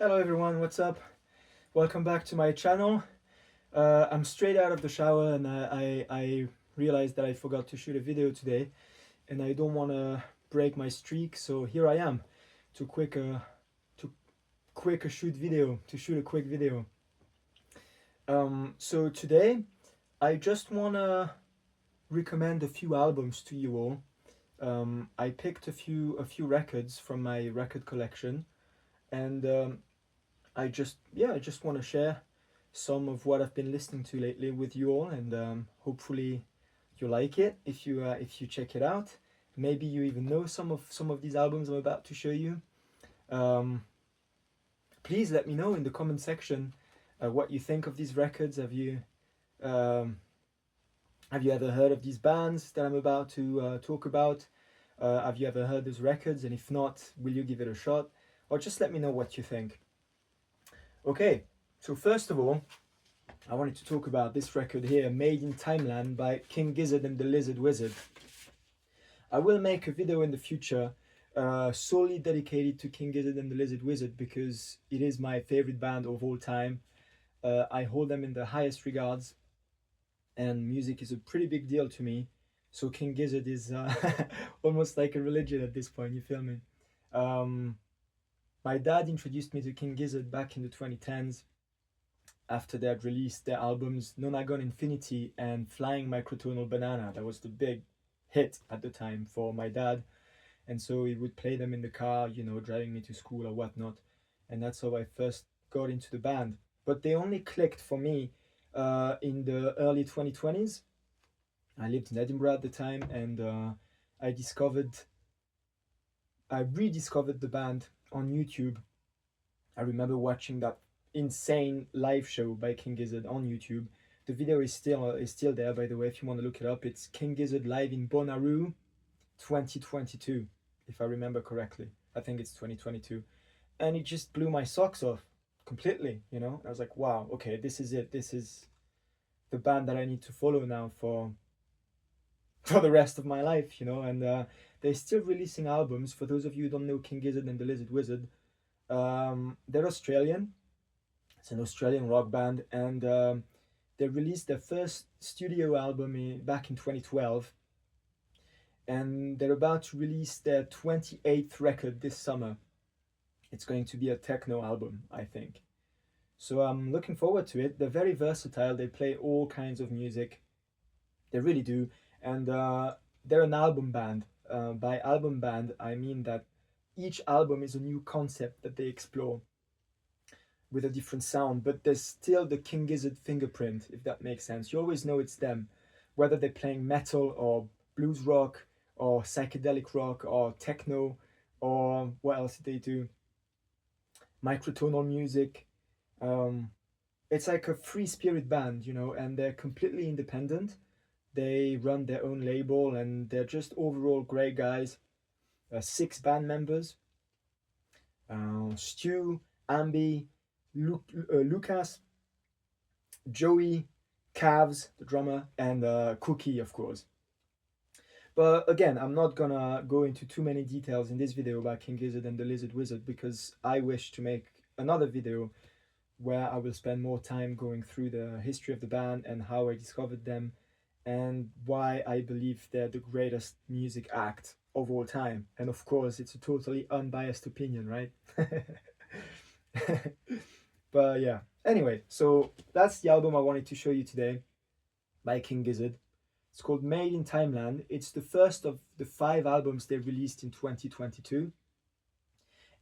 Hello everyone, what's up? Welcome back to my channel. I'm straight out of the shower and I realized that I forgot to shoot a video today and I don't want to break my streak, so here I am to to shoot a quick video. So today I just want to recommend a few albums to you all. I picked a few records from my record collection and I just want to share some of what I've been listening to lately with you all, and hopefully you like it. If you check it out, maybe you even know some of these albums I'm about to show you. Um, Please let me know in the comment section what you think of these records. Um, have you ever heard of these bands that I'm about to talk about? Have you ever heard those records? And if not, will you give it a shot? Or just let me know what you think. Okay, so first of all, I wanted to talk about this record here, Made in Timeland by King Gizzard and the Lizard Wizard. I will make a video in the future solely dedicated to King Gizzard and the Lizard Wizard because it is my favorite band of all time. I hold them in the highest regards, and music is a pretty big deal to me. So King Gizzard is almost like a religion at this point, you feel me? Um, my dad introduced me to King Gizzard back in the 2010s after they had released their albums Nonagon Infinity and Flying Microtonal Banana. That was the big hit at the time for my dad. And so he would play them in the car, driving me to school or whatnot. And that's how I first got into the band. But they only clicked for me in the early 2020s. I lived in Edinburgh at the time, and I discovered, I rediscovered the band on YouTube. I remember watching that insane live show by King Gizzard on YouTube. The video is still there, by the way, if you want to look it up. It's King Gizzard live in Bonnaroo 2022, if I remember correctly. I think it's 2022. And it just blew my socks off completely. I was like, wow, okay, this is it. This is the band that I need to follow now for the rest of my life. And they're still releasing albums. For those of you who don't know King Gizzard and the Lizard Wizard, they're Australian. It's an Australian rock band, and they released their first studio album back in 2012, and they're about to release their 28th record this summer. It's going to be a techno album, I think. So I'm looking forward to it. They're very versatile. They play all kinds of music. They really do. And they're an album band. By album band, I mean that each album is a new concept that they explore with a different sound, but there's still the King Gizzard fingerprint, if that makes sense. You always know it's them, whether they're playing metal or blues rock or psychedelic rock or techno or what else did they do? Microtonal music. Um, it's like a free spirit band, and they're completely independent. They run their own label and they're just overall great guys. Six band members: Stu, Ambi, Lucas, Joey, Cavs, the drummer, and Cookie, of course. But again, I'm not gonna go into too many details in this video about King Gizzard and the Lizard Wizard because I wish to make another video where I will spend more time going through the history of the band and how I discovered them and why I believe they're the greatest music act of all time. And of course, it's a totally unbiased opinion, right? But yeah, anyway, so that's the album I wanted to show you today by King Gizzard. It's called Made in Timeland. It's the first of the 5 albums they released in 2022.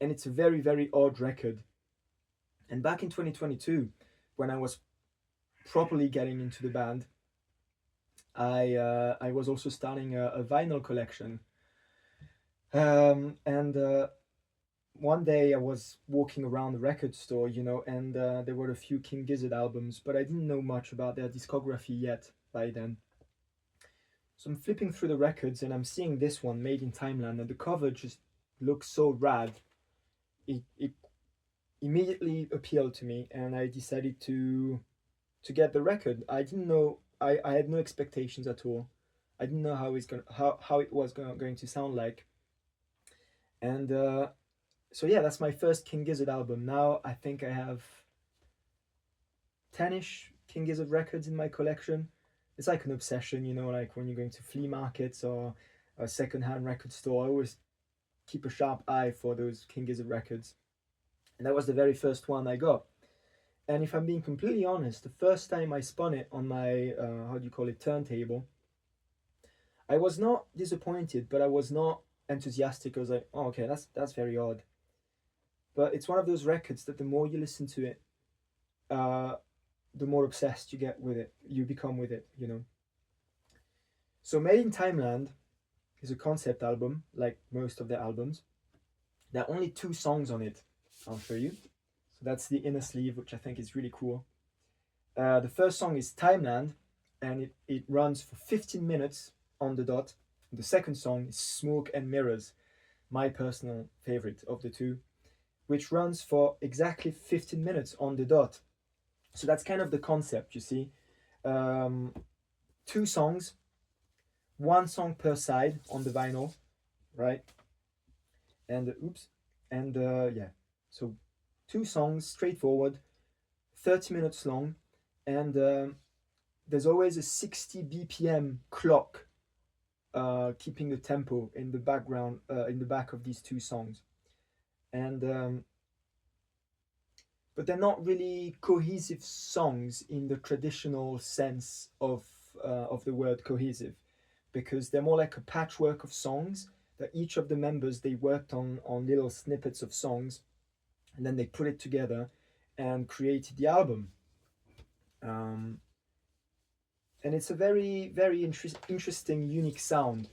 And it's a very, very odd record. And back in 2022, when I was properly getting into the band, I was also starting a vinyl collection. And one day I was walking around the record store, and there were a few King Gizzard albums, but I didn't know much about their discography yet by then. So I'm flipping through the records and I'm seeing this one, Made in Timeland, and the cover just looks so rad. It immediately appealed to me, and I decided to get the record. I didn't know. I had no expectations at all. I didn't know how it was going to sound like, and So yeah, that's my first King Gizzard album. Now I think I have 10ish King Gizzard records in my collection. It's like an obsession, you know, like when you're going to flea markets or a secondhand record store, I always keep a sharp eye for those King Gizzard records. And that was the very first one I got. And if I'm being completely honest, the first time I spun it on my, how do you call it, turntable, I was not disappointed, but I was not enthusiastic. I was like, oh, okay, that's very odd. But it's one of those records that the more you listen to it, uh, the more obsessed you get with it, you become with it, you know. So Made in Timeland is a concept album, like most of their albums. There are only 2 songs on it. I'll show you. So that's the inner sleeve, which I think is really cool. The first song is Timeland, and it runs for 15 minutes on the dot. The second song is Smoke and Mirrors, my personal favorite of the two, which runs for exactly 15 minutes on the dot. So that's kind of the concept, you see. 2 songs, 1 song per side on the vinyl, right? And yeah, so 2 songs, straightforward, 30 minutes long, and there's always a 60 BPM clock keeping the tempo in the background, in the back of these 2 songs. And but they're not really cohesive songs in the traditional sense of the word cohesive, because they're more like a patchwork of songs that each of the members they worked on little snippets of songs, and then they put it together and created the album. Um, and it's a very very interesting, unique sound.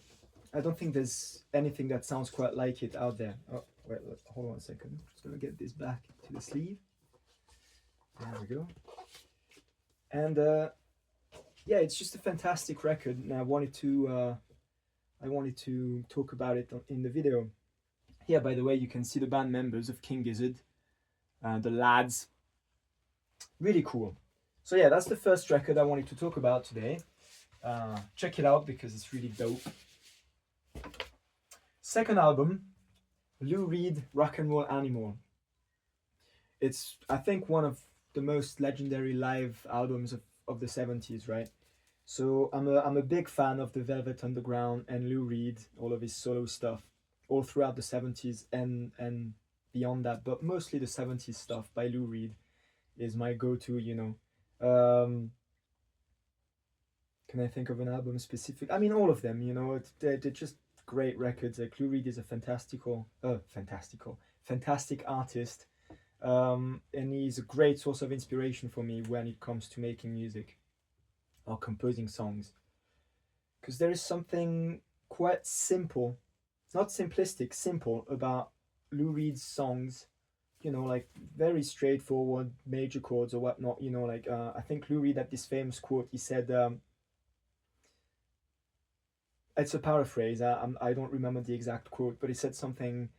I don't think there's anything that sounds quite like it out there. Oh wait, hold on a second. I'm just gonna get this back to the sleeve. There we go. And yeah, it's just a fantastic record, and I wanted to talk about it in the video. Here, by the way, you can see the band members of King Gizzard, the lads. Really cool. So yeah, that's the first record I wanted to talk about today. Check it out because it's really dope. Second album, Lou Reed, Rock and Roll Animal. It's, I think, one of the most legendary live albums of the 70s, right? So I'm a big fan of the Velvet Underground and Lou Reed, all of his solo stuff, all throughout the 70s and beyond that, but mostly the 70s stuff by Lou Reed is my go-to, you know. Can I think of an album specific? I mean, all of them, you know, they're just great records. Like Lou Reed is a fantastic artist, and he's a great source of inspiration for me when it comes to making music or composing songs. Because there is something quite simple, not simplistic, simple about Lou Reed's songs. You know, like very straightforward major chords or whatnot. You know, like I think Lou Reed had this famous quote. He said, it's a paraphrase. I don't remember the exact quote, but he said something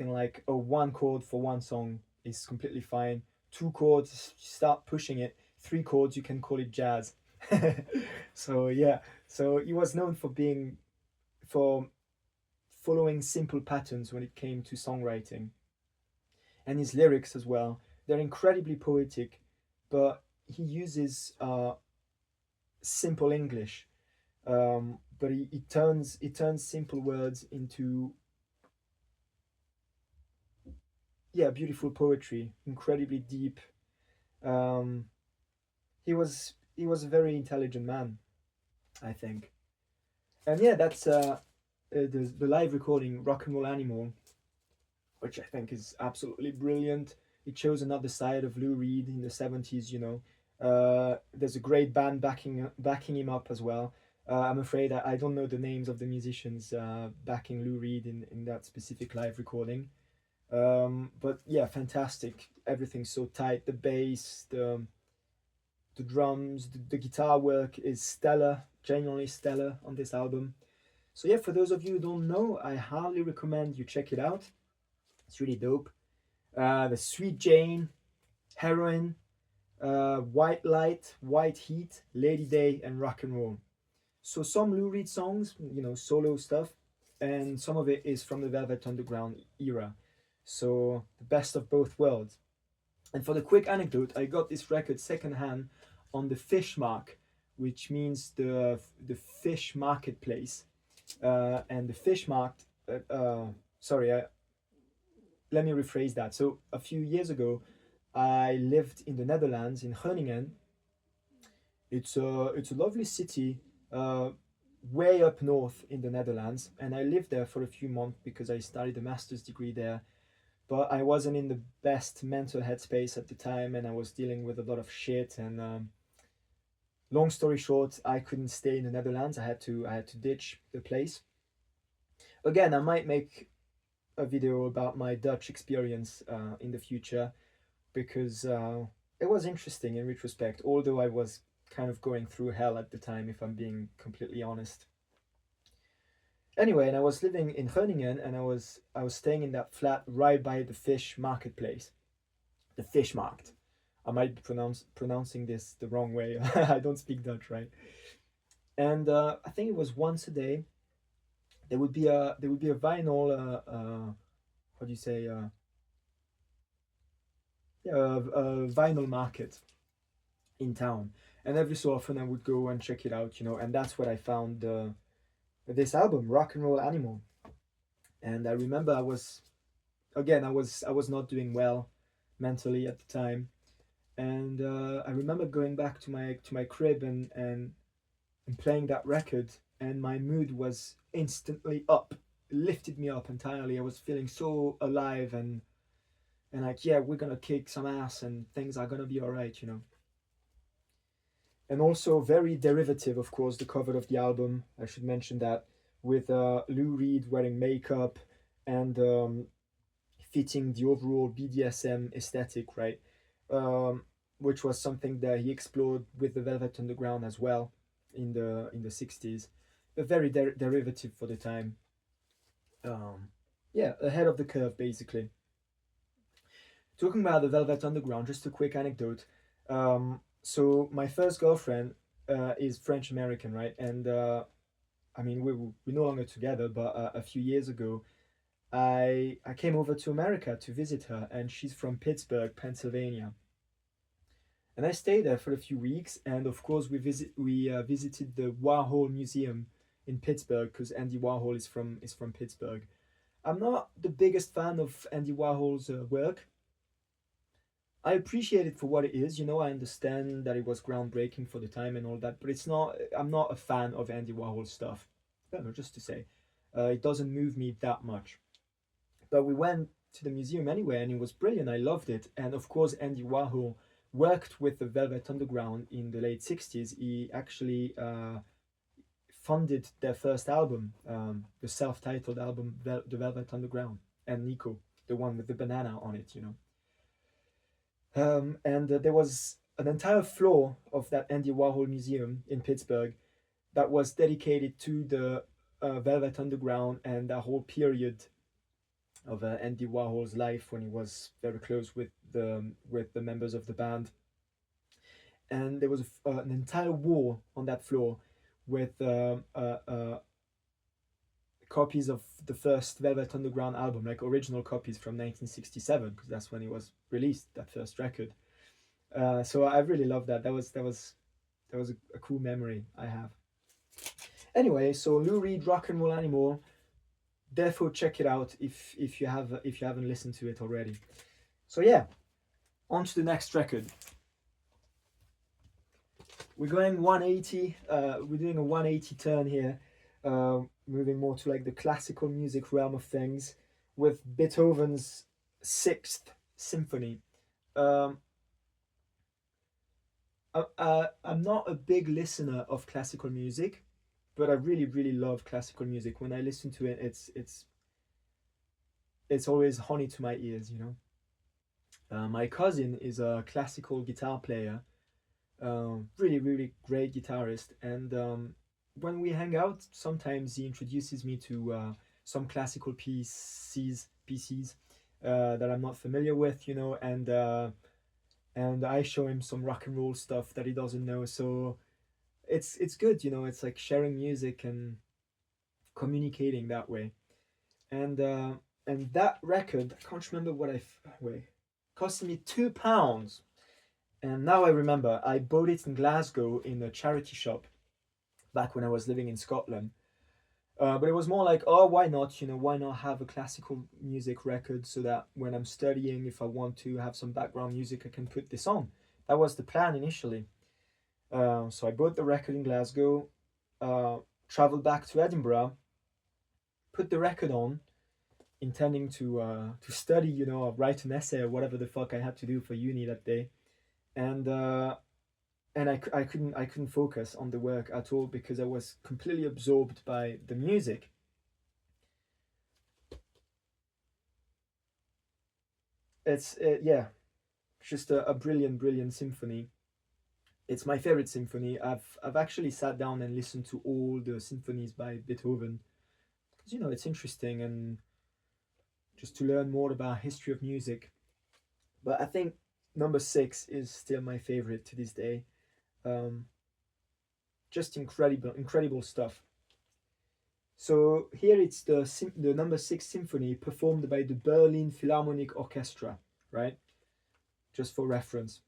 like, "Oh, 1 chord for 1 song is completely fine. 2 chords, start pushing it. 3 chords, you can call it jazz." So yeah, so he was known for following simple patterns when it came to songwriting, and his lyrics as well. They're incredibly poetic, but he uses simple English, but he turns simple words into, yeah, beautiful poetry, incredibly deep. Um, he was a very intelligent man, I think. And yeah, that's the live recording Rock and Roll Animal, which I think is absolutely brilliant. It shows another side of Lou Reed in the 70s. You know, there's a great band backing him up as well. I'm afraid I don't know the names of the musicians backing Lou Reed in that specific live recording. But yeah, fantastic. Everything's so tight. The bass, the drums, the guitar work is stellar, genuinely stellar on this album. So yeah, for those of you who don't know, I highly recommend you check it out. It's really dope. The Sweet Jane, Heroin, White Light, White Heat, Lady Day, and Rock and Roll. So some Lou Reed songs, you know, solo stuff, and some of it is from the Velvet Underground era. So the best of both worlds. And for the quick anecdote, I got this record secondhand on the Fishmark, which means the fish marketplace. And the Fishmark, sorry, let me rephrase that. So a few years ago, I lived in the Netherlands in Groningen. It's a lovely city, uh, way up north in the Netherlands, and I lived there for a few months because I studied a master's degree there. But I wasn't in the best mental headspace at the time, and I was dealing with a lot of shit. And long story short, I couldn't stay in the Netherlands. I had to ditch the place. Again, I might make a video about my Dutch experience in the future because it was interesting in retrospect, although I was kind of going through hell at the time, if I'm being completely honest. Anyway, and I was living in Groningen, and I was staying in that flat right by the fish marketplace, the fish market. I might be pronouncing this the wrong way. I don't speak Dutch, right? And I think it was once a day there would be a vinyl how do you say yeah, a vinyl market in town, and every so often I would go and check it out, and that's what I found this album, Rock and Roll Animal. And I remember I was not doing well mentally at the time, and I remember going back to my crib and playing that record, and my mood was instantly up. It lifted me up entirely. I was feeling so alive and like, yeah, we're gonna kick some ass and things are gonna be all right. And also very derivative, of course, the cover of the album. I should mention that, with Lou Reed wearing makeup and fitting the overall BDSM aesthetic, right? Um, which was something that he explored with the Velvet Underground as well in the 60s. A very derivative for the time. Um, yeah, ahead of the curve, basically. Talking about the Velvet Underground, just a quick anecdote. So my first girlfriend is French American, right? And I mean, we're no longer together, but a few years ago, I came over to America to visit her, and she's from Pittsburgh, Pennsylvania. And I stayed there for a few weeks, and of course we visited the Warhol Museum in Pittsburgh because Andy Warhol is from Pittsburgh. I'm not the biggest fan of Andy Warhol's work. I appreciate it for what it is. I understand that it was groundbreaking for the time and all that, but it's not. I'm not a fan of Andy Warhol stuff. I don't know, just to say, it doesn't move me that much. But we went to the museum anyway, and it was brilliant. I loved it, and of course, Andy Warhol worked with the Velvet Underground in the late '60s. He actually funded their first album, the self-titled album, The Velvet Underground, and Nico, the one with the banana on it. And there was an entire floor of that Andy Warhol Museum in Pittsburgh that was dedicated to the Velvet Underground and the whole period of Andy Warhol's life when he was very close with the members of the band. And there was an entire wall on that floor with copies of the first Velvet Underground album, like original copies from 1967, because that's when it was released, that first record. So I really love that. That was a cool memory I have. Anyway, so Lou Reed, Rock and Roll Animal. Therefore, check it out if you haven't listened to it already. So yeah, on to the next record. We're going 180. We're doing a 180 turn here, moving more to like the classical music realm of things, with Beethoven's Sixth Symphony. Um, I'm not a big listener of classical music, but I really, really love classical music. When I listen to it, it's always honey to my ears. My cousin is a classical guitar player, really, really great guitarist, and when we hang out, sometimes he introduces me to some classical PCs that I'm not familiar with, and I show him some rock and roll stuff that he doesn't know. So it's good. It's like sharing music and communicating that way. And And that record, I can't remember what wait, cost me £2. And now I remember, I bought it in Glasgow in a charity shop back when I was living in Scotland. But it was more like, oh, why not? Why not have a classical music record so that when I'm studying, if I want to have some background music, I can put this on. That was the plan initially. So I bought the record in Glasgow, uh, traveled back to Edinburgh, put the record on, intending to study, or write an essay or whatever the fuck I had to do for uni that day, and I couldn't focus on the work at all because I was completely absorbed by the music. It's yeah, just a brilliant, brilliant symphony. It's my favorite symphony. I've actually sat down and listened to all the symphonies by Beethoven because it's interesting and just to learn more about history of music. But I think number 6 is still my favorite to this day. Um, just incredible, incredible stuff. So here it's the number 6 symphony performed by the Berlin Philharmonic Orchestra, right? Just for reference.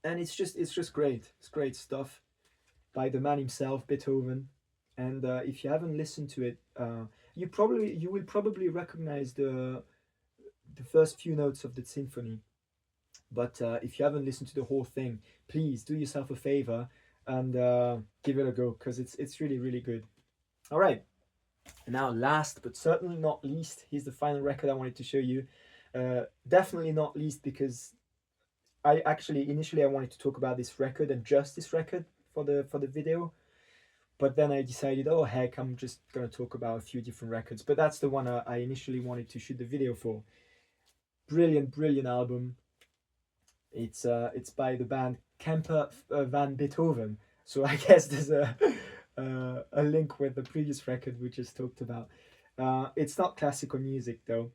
And it's just great. It's great stuff by the man himself, Beethoven. And if you haven't listened to it, you will probably recognize the first few notes of the symphony. But if you haven't listened to the whole thing, please do yourself a favor and give it a go because it's really, really good. All right. Now, last but certainly not least, here's the final record I wanted to show you. Definitely not least because I actually initially I wanted to talk about this record and just this record for the video, but then I decided, oh heck, I'm just gonna talk about a few different records. But that's the one I initially wanted to shoot the video for. Brilliant, brilliant album. It's by the band Kemper van Beethoven. So I guess there's a link with the previous record we just talked about. It's not classical music though.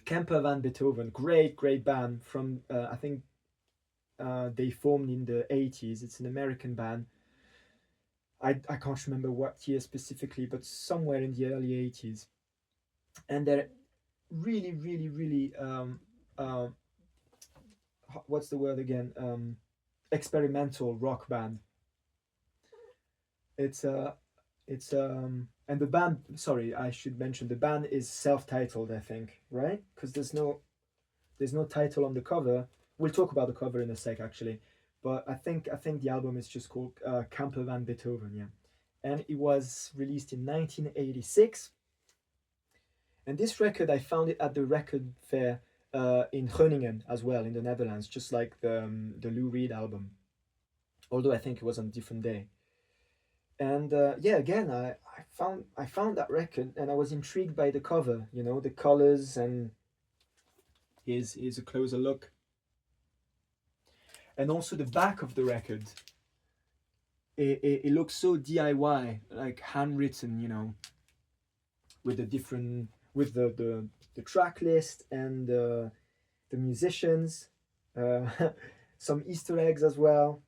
Kemper van Beethoven, great, great band from I think they formed in the 80s. It's an American band. I can't remember what year specifically, but somewhere in the early 80s. And they're really, really, really what's the word again? Experimental rock band. It's and the band. Sorry, I should mention the band is self-titled. I think, right? Because there's no title on the cover. We'll talk about the cover in a sec, actually. But I think the album is just called Camper van Beethoven, yeah. And it was released in 1986. And this record, I found it at the record fair in Groningen as well, in the Netherlands, just like the Lou Reed album. Although I think it was on a different day. And yeah, again, I found that record, and I was intrigued by the cover. The colors, and here's a closer look, and also the back of the record. It looks so DIY, like handwritten, with the different with the track list and the musicians, uh, some Easter eggs as well.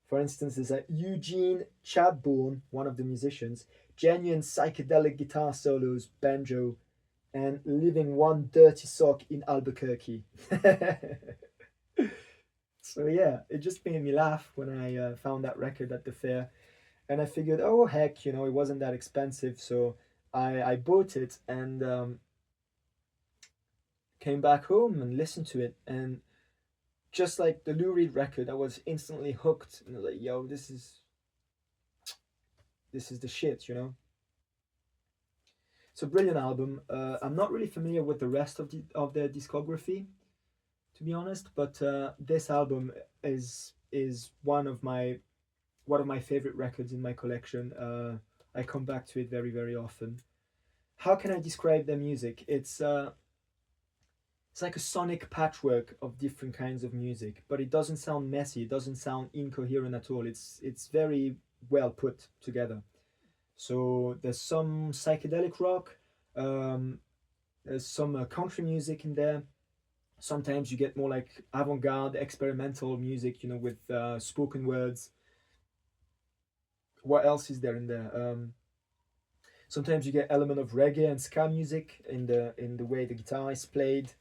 For instance, there's a Eugene Chadbourne, one of the musicians, genuine psychedelic guitar solos, banjo, and living one dirty sock in Albuquerque. So yeah, it just made me laugh when I found that record at the fair, and I figured, oh heck, it wasn't that expensive, so I bought it and came back home and listened to it, and just like the Lou Reed record, I was instantly hooked, and I was like, yo, this is the shit. It's a brilliant album. I'm not really familiar with the rest of their discography, to be honest, but this album is one of my favorite records in my collection. I come back to it very, very often. How can I describe their music? It's like a sonic patchwork of different kinds of music, but it doesn't sound messy. It doesn't sound incoherent at all. It's very well put together. So there's some psychedelic rock. Um, there's some country music in there. Sometimes you get more like avant-garde experimental music, with spoken words. What else is there in there? Sometimes you get element of reggae and ska music in the way the guitar is played.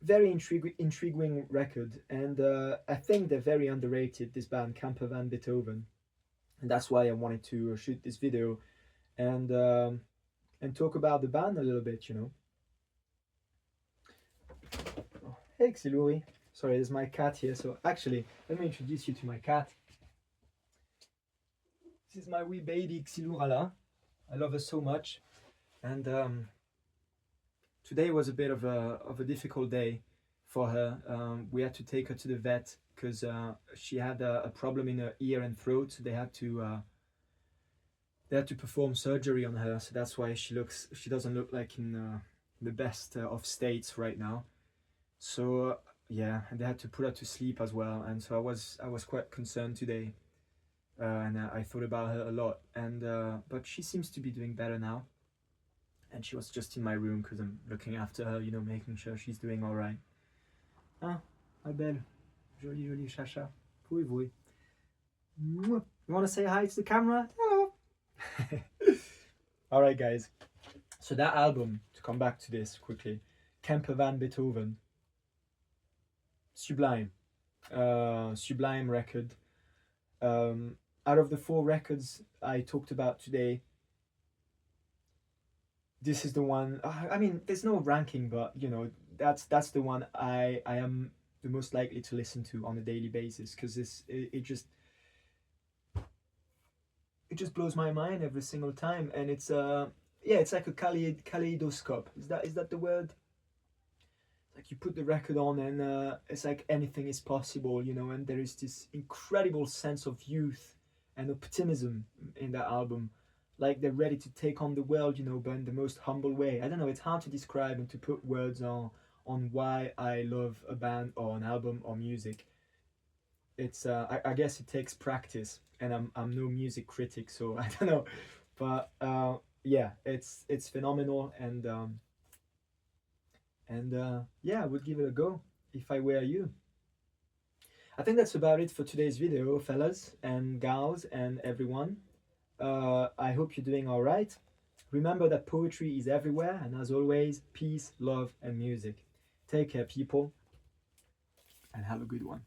Very intriguing record, and I think they're very underrated. This band, Camper Van Beethoven, and that's why I wanted to shoot this video and talk about the band a little bit. You know. Hey, Xiluri. Sorry, there's my cat here. So actually, let me introduce you to my cat. This is my wee baby Xilurala. I love her so much, and today was a bit of a difficult day for her. We had to take her to the vet because she had a problem in her ear and throat. So they had to perform surgery on her. So that's why she doesn't look like in the best of states right now. So yeah, and they had to put her to sleep as well. And so I was quite concerned today, and I thought about her a lot. And but she seems to be doing better now. And she was just in my room because I'm looking after her, you know, making sure she's doing all right. Ah, ma belle, jolie jolie chacha, vui vui. You want to say hi to the camera? Hello. All right, guys. So that album, to come back to this quickly, Camper Van Beethoven. Sublime, sublime record. Out of the 4 records I talked about today, this is the one. I mean, there's no ranking, but you know, that's the one I am the most likely to listen to on a daily basis because it just blows my mind every single time, and it's yeah, it's like a kaleidoscope. Is that the word? Like you put the record on and it's like anything is possible, you know, and there is this incredible sense of youth and optimism in that album. Like they're ready to take on the world, you know, but in the most humble way. I don't know, it's hard to describe and to put words on why I love a band or an album or music. It's I guess it takes practice, and I'm no music critic, so I don't know, but yeah, it's phenomenal, and yeah, I would give it a go if I were you. I think that's about it for today's video, fellas and gals and everyone. I hope you're doing all right. Remember that poetry is everywhere, and as always, peace, love, and music. Take care, people, and have a good one.